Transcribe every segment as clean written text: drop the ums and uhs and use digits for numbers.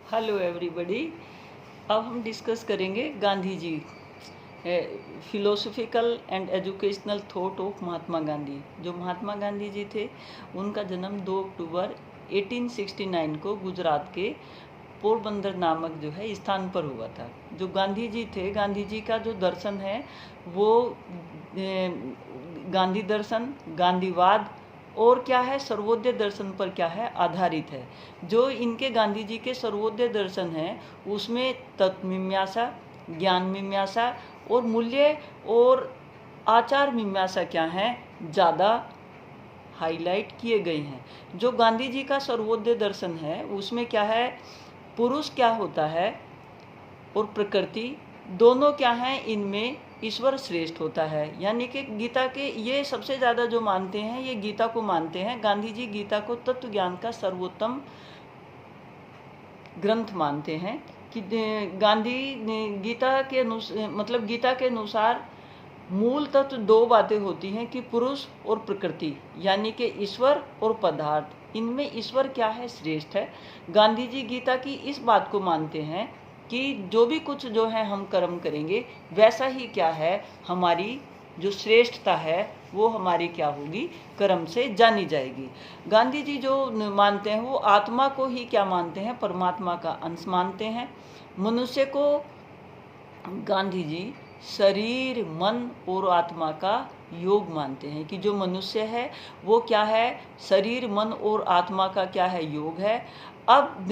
Hello everybody. अब हम discuss करेंगे Gandhi ji, philosophical and educational thought of Mahatma Gandhi. जो महात्मा गांधी जी थे, उनका जन्म 2 अक्टूबर 1869 को गुजरात के पोरबंदर नामक जो है स्थान पर हुआ था। जो गांधी जी थे, गांधी जी का जो दर्शन है वो गांधी दर्शन, गांधीवाद और क्या है, सर्वोदय दर्शन पर क्या है, आधारित है। जो इनके गांधी जी के सर्वोदय दर्शन है उसमें तत्व मीमांसा, ज्ञान मीमांसा और मूल्य और आचार मीमांसा क्या है, ज़्यादा हाईलाइट किए गए हैं। जो गांधी जी का सर्वोदय दर्शन है उसमें क्या है, पुरुष क्या होता है और प्रकृति दोनों क्या हैं, इनमें ईश्वर श्रेष्ठ होता है। यानी कि गीता के ये सबसे ज़्यादा जो मानते हैं, ये गीता को मानते हैं। गांधी जी गीता को तत्व ज्ञान का सर्वोत्तम ग्रंथ मानते हैं कि गांधी गीता के मतलब गीता के अनुसार मूल तत्व दो बातें होती हैं कि पुरुष और प्रकृति, यानी कि ईश्वर और पदार्थ, इनमें ईश्वर क्या है, श्रेष्ठ है। गांधी जी गीता की इस बात को मानते हैं कि जो भी कुछ जो है हम कर्म करेंगे, वैसा ही क्या है, हमारी जो श्रेष्ठता है वो हमारी क्या होगी, कर्म से जानी जाएगी। गांधी जी जो मानते हैं वो आत्मा को ही क्या मानते हैं, परमात्मा का अंश मानते हैं। मनुष्य को गांधी जी शरीर, मन और आत्मा का योग मानते हैं कि जो मनुष्य है वो क्या है, शरीर, मन और आत्मा का क्या है, योग है। अब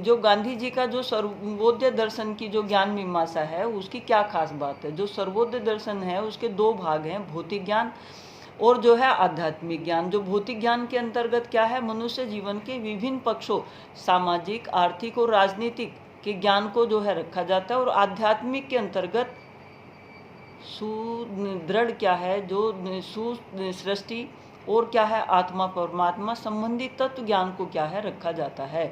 जो गांधी जी का जो सर्वोदय दर्शन की जो ज्ञान मीमांसा है उसकी क्या खास बात है। जो सर्वोदय दर्शन है उसके दो भाग हैं, भौतिक ज्ञान और जो है आध्यात्मिक ज्ञान। जो भौतिक ज्ञान के अंतर्गत क्या है, मनुष्य जीवन के विभिन्न पक्षों, सामाजिक, आर्थिक और राजनीतिक के ज्ञान को जो है रखा जाता है। और आध्यात्मिक के अंतर्गत सुदृढ़ क्या है, जो सृष्टि और क्या है, आत्मा परमात्मा संबंधित तत्व ज्ञान को क्या है, रखा जाता है।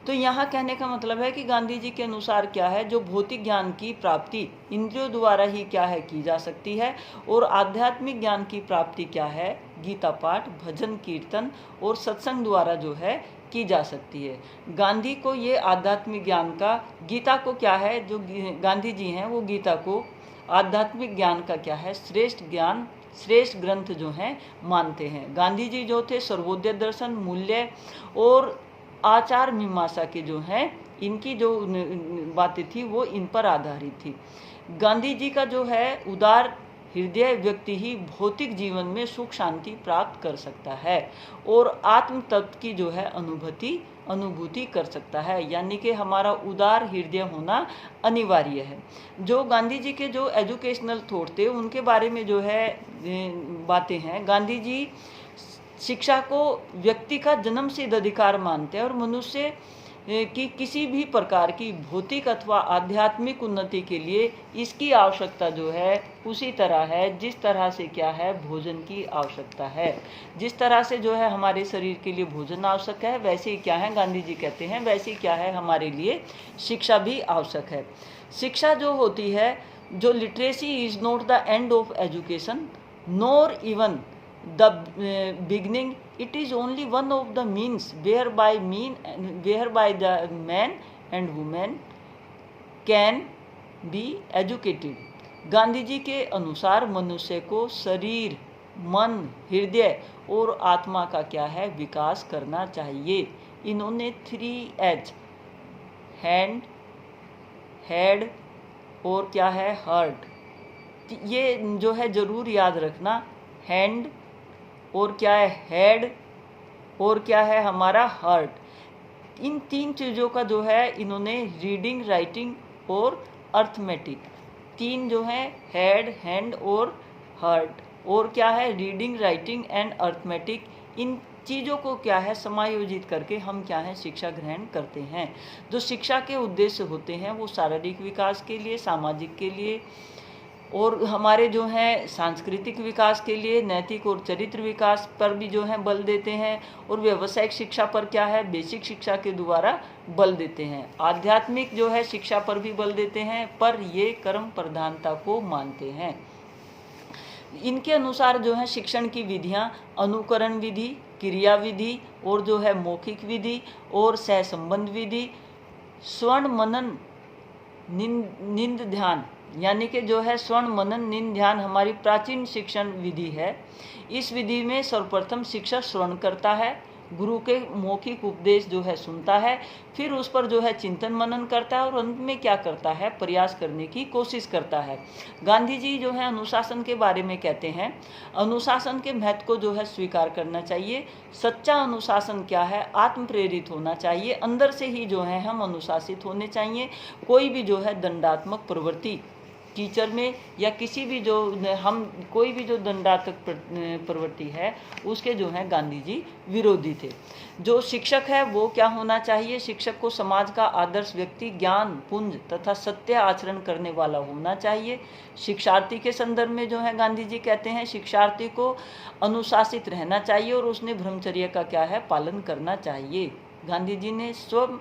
तो यहाँ कहने का मतलब है कि गांधी जी के अनुसार क्या है, जो भौतिक ज्ञान की प्राप्ति इंद्रियों द्वारा ही क्या है की जा सकती है, और आध्यात्मिक ज्ञान की प्राप्ति क्या है, गीता पाठ, भजन कीर्तन और सत्संग द्वारा जो है की जा सकती है। गांधी को ये आध्यात्मिक ज्ञान का, गीता को क्या है, जो गांधी जी हैं वो गीता को आध्यात्मिक ज्ञान का क्या है, श्रेष्ठ ज्ञान, श्रेष्ठ ग्रंथ जो हैं मानते हैं। गांधी जी जो थे सर्वोदय दर्शन, मूल्य और आचार मीमांसा के जो हैं, इनकी जो बातें थी वो इन पर आधारित थी। गांधी जी का जो है उदार हृदय व्यक्ति ही भौतिक जीवन में सुख शांति प्राप्त कर सकता है और आत्म तत्व की जो है अनुभूति कर सकता है। यानी कि हमारा उदार हृदय होना अनिवार्य है। जो गांधी जी के जो एजुकेशनल थॉट थे उनके बारे में जो है बातें हैं, गांधी जी शिक्षा को व्यक्ति का जन्मसिद्ध अधिकार मानते हैं और मनुष्य की किसी भी प्रकार की भौतिक अथवा आध्यात्मिक उन्नति के लिए इसकी आवश्यकता जो है उसी तरह है जिस तरह से क्या है, भोजन की आवश्यकता है। जिस तरह से जो है हमारे शरीर के लिए भोजन आवश्यक है, वैसे ही क्या है, गांधी जी कहते हैं वैसे ही क्या है, हमारे लिए शिक्षा भी आवश्यक है। शिक्षा जो होती है, जो literacy is not the end of education nor even the beginning, it is only one of the means whereby the man and woman can be educated। Gandhi ji के अनुसार मनुष्य को शरीर, मन, हृदय और आत्मा का क्या है, विकास करना चाहिए। इन्होंने 3H, हैंड, हेड और क्या है, हार्ट, ये जो है जरूर याद रखना। हैंड और क्या है, हेड और क्या है, हमारा हार्ट। इन तीन चीज़ों का जो है इन्होंने रीडिंग, राइटिंग और अर्थमेटिक, तीन जो है, हेड, हैंड और हार्ट, और क्या है, रीडिंग, राइटिंग एंड अर्थमेटिक, इन चीज़ों को क्या है समायोजित करके हम क्या है, शिक्षा ग्रहण करते हैं। जो शिक्षा के उद्देश्य होते हैं वो शारीरिक विकास के लिए, सामाजिक के लिए और हमारे जो है सांस्कृतिक विकास के लिए, नैतिक और चरित्र विकास पर भी जो है बल देते हैं, और व्यावसायिक शिक्षा पर क्या है, बेसिक शिक्षा के द्वारा बल देते हैं। आध्यात्मिक जो है शिक्षा पर भी बल देते हैं, पर ये कर्म प्रधानता को मानते हैं। इनके अनुसार जो है शिक्षण की विधियां अनुकरण विधि, क्रिया विधि और जो है मौखिक विधि और सहसंबंध विधि, स्वर्ण मनन निंद ध्यान, यानी कि जो है स्वर्ण मनन निंद ध्यान हमारी प्राचीन शिक्षण विधि है। इस विधि में सर्वप्रथम शिक्षक श्रवण करता है, गुरु के मौखिक उपदेश जो है सुनता है, फिर उस पर जो है चिंतन मनन करता है और अंत में क्या करता है, प्रयास करने की कोशिश करता है। गांधी जी जो है अनुशासन के बारे में कहते हैं, अनुशासन के महत्व को जो है स्वीकार करना चाहिए। सच्चा अनुशासन क्या है, आत्म प्रेरित होना चाहिए, अंदर से ही जो है हम अनुशासित होने चाहिए। कोई भी जो है दंडात्मक प्रवृत्ति टीचर में या किसी भी जो हम कोई भी जो दंडात्मक प्रवृत्ति है उसके जो है गांधी जी विरोधी थे। जो शिक्षक है वो क्या होना चाहिए, शिक्षक को समाज का आदर्श व्यक्ति, ज्ञान पुंज तथा सत्य आचरण करने वाला होना चाहिए। शिक्षार्थी के संदर्भ में जो है गांधी जी कहते हैं शिक्षार्थी को अनुशासित रहना चाहिए और उसने ब्रह्मचर्य का क्या है पालन करना चाहिए। गांधी जी ने स्वयं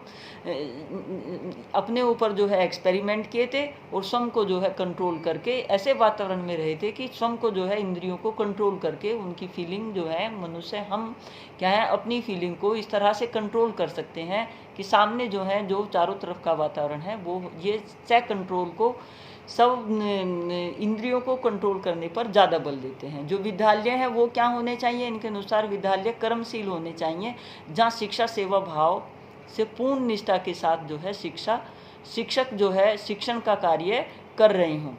अपने ऊपर जो है एक्सपेरिमेंट किए थे और स्वयं को जो है कंट्रोल करके ऐसे वातावरण में रहे थे कि स्वयं को जो है इंद्रियों को कंट्रोल करके उनकी फीलिंग जो है मनुष्य हम क्या है अपनी फीलिंग को इस तरह से कंट्रोल कर सकते हैं कि सामने जो है जो चारों तरफ का वातावरण है वो ये सेल्फ कंट्रोल को सब इंद्रियों को कंट्रोल करने पर ज़्यादा बल देते हैं। जो विद्यालय है वो क्या होने चाहिए, इनके अनुसार विद्यालय कर्मशील होने चाहिए, जहाँ शिक्षा सेवा भाव से पूर्ण निष्ठा के साथ जो है शिक्षक जो है शिक्षण का कार्य कर रहे हों।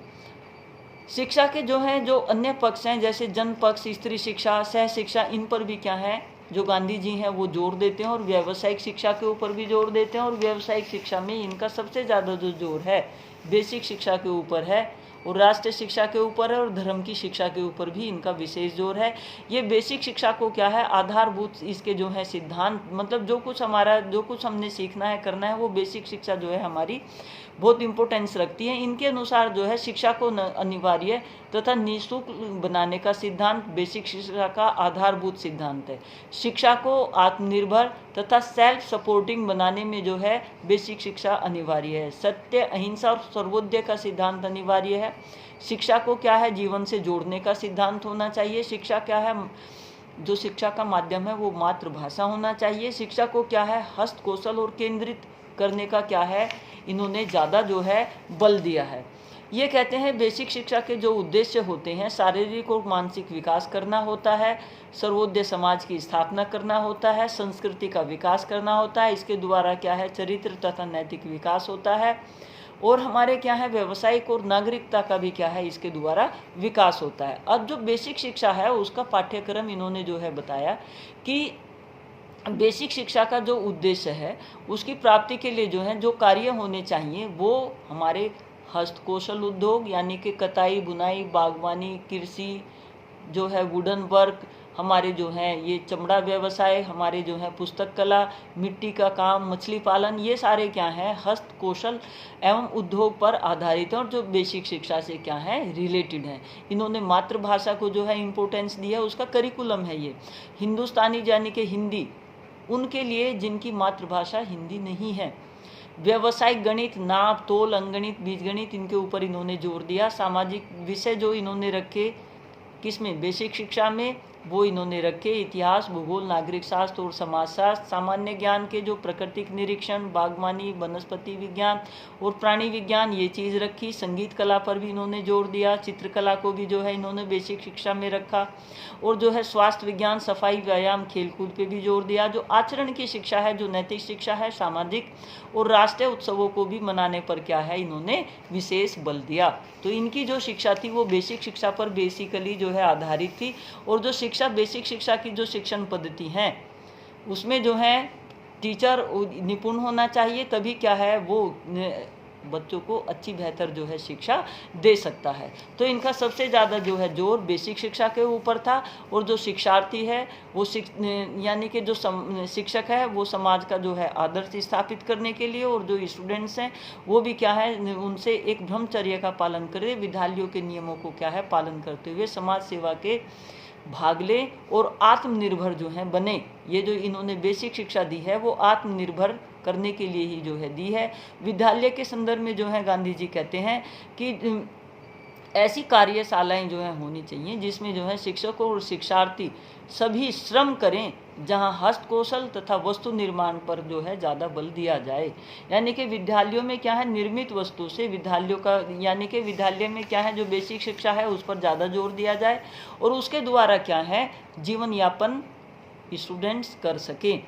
शिक्षा के जो है जो अन्य पक्ष हैं जैसे जन पक्ष, स्त्री शिक्षा, सह शिक्षा, इन पर भी क्या है जो गांधी जी हैं वो जोर देते हैं और व्यावसायिक शिक्षा के ऊपर भी जोर देते हैं। और व्यावसायिक शिक्षा में इनका सबसे ज़्यादा जो जोर है बेसिक शिक्षा के ऊपर है और राष्ट्रीय शिक्षा के ऊपर है और धर्म की शिक्षा के ऊपर भी इनका विशेष जोर है। ये बेसिक शिक्षा को क्या है आधारभूत इसके जो है सिद्धांत, मतलब जो कुछ हमने सीखना है करना है वो बेसिक शिक्षा जो है हमारी बहुत इंपॉर्टेंस रखती है। इनके अनुसार जो है शिक्षा को अनिवार्य तथा निःशुल्क बनाने का सिद्धांत बेसिक शिक्षा का आधारभूत सिद्धांत है। शिक्षा को आत्मनिर्भर तथा सेल्फ सपोर्टिंग बनाने में जो है बेसिक शिक्षा अनिवार्य है। सत्य, अहिंसा और सर्वोदय का सिद्धांत अनिवार्य है। शिक्षा को क्या है जीवन से जोड़ने का सिद्धांत होना चाहिए। शिक्षा क्या है, जो शिक्षा का माध्यम है वो मातृभाषा होना चाहिए। शिक्षा को क्या है हस्त कौशल और केंद्रित करने का क्या है इन्होंने ज़्यादा जो है बल दिया है। ये कहते हैं बेसिक शिक्षा के जो उद्देश्य होते हैं शारीरिक और मानसिक विकास करना होता है, सर्वोदय समाज की स्थापना करना होता है, संस्कृति का विकास करना होता है, इसके द्वारा क्या है चरित्र तथा नैतिक विकास होता है और हमारे क्या है व्यावसायिक और नागरिकता का भी क्या है इसके द्वारा विकास होता है। अब जो बेसिक शिक्षा है उसका पाठ्यक्रम इन्होंने जो है बताया कि बेसिक शिक्षा का जो उद्देश्य है उसकी प्राप्ति के लिए जो है जो कार्य होने चाहिए वो हमारे हस्तकौशल उद्योग यानी कि कताई, बुनाई, बागवानी, कृषि जो है वुडन वर्क, हमारे जो है ये चमड़ा व्यवसाय, हमारे जो है पुस्तक कला, मिट्टी का काम, मछली पालन, ये सारे क्या हैं हस्त कौशल एवं उद्योग पर आधारित हैं और जो बेसिक शिक्षा से क्या है रिलेटेड हैं। इन्होंने मातृभाषा को जो है इम्पोर्टेंस दिया, उसका करिकुलम है ये हिंदुस्तानी यानी कि हिंदी उनके लिए जिनकी मातृभाषा हिंदी नहीं है। व्यावसायिक गणित, नाप तोल, अंगणित, बीजगणित, इनके ऊपर इन्होंने जोर दिया। सामाजिक विषय जो इन्होंने रखे किसमें बेसिक शिक्षा में वो इन्होंने रखे इतिहास, भूगोल, नागरिक शास्त्र और समाजशास्त्र। सामान्य ज्ञान के जो प्राकृतिक निरीक्षण, बागवानी, वनस्पति विज्ञान और प्राणी विज्ञान ये चीज़ रखी। संगीत कला पर भी इन्होंने जोर दिया, चित्रकला को भी जो है इन्होंने बेसिक शिक्षा में रखा और जो है स्वास्थ्य विज्ञान, सफाई, व्यायाम, खेलकूद पे भी जोर दिया। जो आचरण की शिक्षा है, जो नैतिक शिक्षा है, सामाजिक और राष्ट्रीय उत्सवों को भी मनाने पर क्या है इन्होंने विशेष बल दिया। तो इनकी जो शिक्षा थी वो बेसिक शिक्षा पर बेसिकली जो है आधारित थी और जो शिक्षा बेसिक शिक्षा की जो शिक्षण पद्धति हैं उसमें जो है टीचर निपुण होना चाहिए, तभी क्या है वो बच्चों को अच्छी बेहतर जो है शिक्षा दे सकता है। तो इनका सबसे ज़्यादा जो है जोर बेसिक शिक्षा के ऊपर था और जो शिक्षार्थी है वो यानी कि जो शिक्षक है वो समाज का जो है आदर्श स्थापित करने के लिए और जो स्टूडेंट्स हैं वो भी क्या है उनसे एक ब्रह्मचर्य का पालन करे, विद्यालयों के नियमों को क्या है पालन करते हुए समाज सेवा के भाग लें और आत्मनिर्भर जो हैं बने। ये जो इन्होंने बेसिक शिक्षा दी है वो आत्मनिर्भर करने के लिए ही जो है दी है। विद्यालय के संदर्भ में जो है गांधी जी कहते हैं कि ऐसी कार्यशालाएं जो है होनी चाहिए जिसमें जो है शिक्षकों और शिक्षार्थी सभी श्रम करें, जहां हस्त कौशल तथा वस्तु निर्माण पर जो है ज़्यादा बल दिया जाए। यानी कि विद्यालयों में क्या है, निर्मित वस्तु से विद्यालयों का, यानी कि विद्यालय में क्या है, जो बेसिक शिक्षा है उस पर ज़्यादा जोर दिया जाए और उसके द्वारा क्या है, जीवन यापन स्टूडेंट्स कर सकें।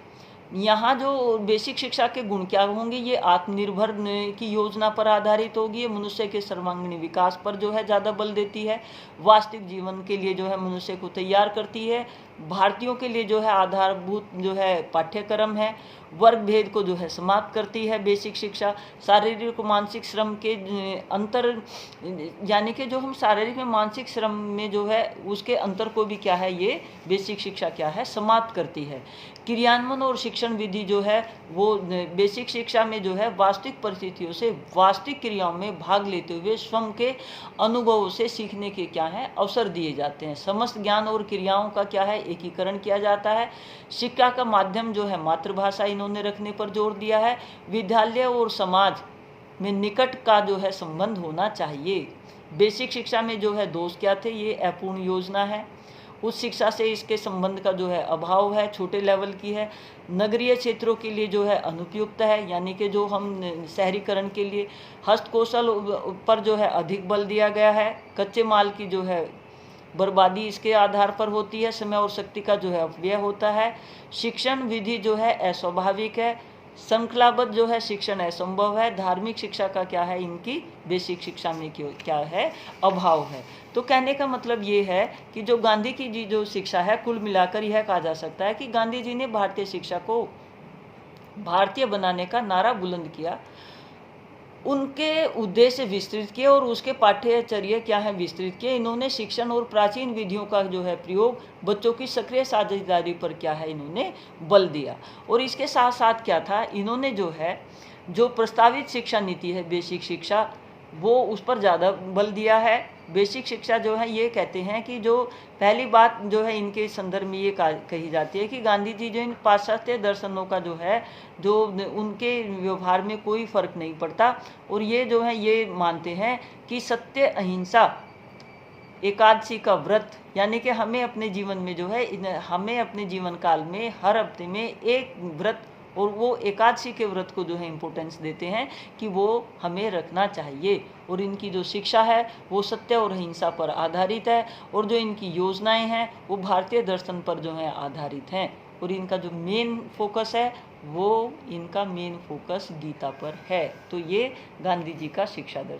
यहाँ जो बेसिक शिक्षा के गुण क्या होंगे, ये आत्मनिर्भर की योजना पर आधारित होगी, ये मनुष्य के सर्वांगीण विकास पर जो है ज़्यादा बल देती है, वास्तविक जीवन के लिए जो है मनुष्य को तैयार करती है, भारतीयों के लिए जो है आधारभूत जो है पाठ्यक्रम है, वर्ग भेद को जो है समाप्त करती है बेसिक शिक्षा, शारीरिक और मानसिक श्रम के अंतर, यानी कि जो हम शारीरिक और मानसिक श्रम में जो है उसके अंतर को भी क्या है, ये बेसिक शिक्षा क्या है, समाप्त करती है। क्रियान्वयन और शिक्षण विधि जो है वो बेसिक शिक्षा में जो है वास्तविक परिस्थितियों से वास्तविक क्रियाओं में भाग लेते हुए स्वयं के अनुभवों से सीखने के क्या है, अवसर दिए जाते हैं। समस्त ज्ञान और क्रियाओं का क्या है, एकीकरण किया जाता है। शिक्षा का माध्यम जो है मातृभाषा इन्होंने रखने पर जोर दिया है। विद्यालय और समाज में निकट का जो है संबंध होना चाहिए। बेसिक शिक्षा में जो है दोष क्या थे, ये अपूर्ण योजना है, उच्च शिक्षा से इसके संबंध का जो है अभाव है, छोटे लेवल की है, नगरीय क्षेत्रों के लिए जो है अनुपयुक्त है, यानी कि जो हम शहरीकरण के लिए हस्त कौशल पर जो है अधिक बल दिया गया है, कच्चे माल की जो है बर्बादी इसके आधार पर होती है, समय और शक्ति का जो है अपव्यय होता है, शिक्षण विधि जो है अस्वाभाविक है, श्रृंखलाबद्ध जो है शिक्षण असंभव है, धार्मिक शिक्षा का क्या है, इनकी बेसिक शिक्षा में क्या है, अभाव है। तो कहने का मतलब ये है कि जो गांधी की जी जो शिक्षा है, कुल मिलाकर यह कहा जा सकता है कि गांधी जी ने भारतीय शिक्षा को भारतीय बनाने का नारा बुलंद किया, उनके उद्देश्य विस्तृत किए और उसके पाठ्यचर्या क्या है, विस्तृत किए। इन्होंने शिक्षण और प्राचीन विधियों का जो है प्रयोग, बच्चों की सक्रिय साझेदारी पर क्या है, इन्होंने बल दिया। और इसके साथ साथ क्या था, इन्होंने जो है जो प्रस्तावित शिक्षा नीति है बेसिक शिक्षा, वो उस पर ज़्यादा बल दिया है। बेसिक शिक्षा जो है ये कहते हैं कि जो पहली बात जो है इनके संदर्भ में ये कही जाती है कि गांधी जी जो इन पाश्चात्य दर्शनों का जो है, जो उनके व्यवहार में कोई फर्क नहीं पड़ता, और ये जो है ये मानते हैं कि सत्य, अहिंसा, एकादशी का व्रत, यानी कि हमें अपने जीवन में जो है, हमें अपने जीवन काल में हर हफ्ते में एक व्रत, और वो एकादशी के व्रत को जो है इम्पोर्टेंस देते हैं कि वो हमें रखना चाहिए। और इनकी जो शिक्षा है वो सत्य और अहिंसा पर आधारित है, और जो इनकी योजनाएं हैं वो भारतीय दर्शन पर जो है आधारित हैं, और इनका जो मेन फोकस है वो इनका मेन फोकस गीता पर है। तो ये गांधी जी का शिक्षा दर्शन।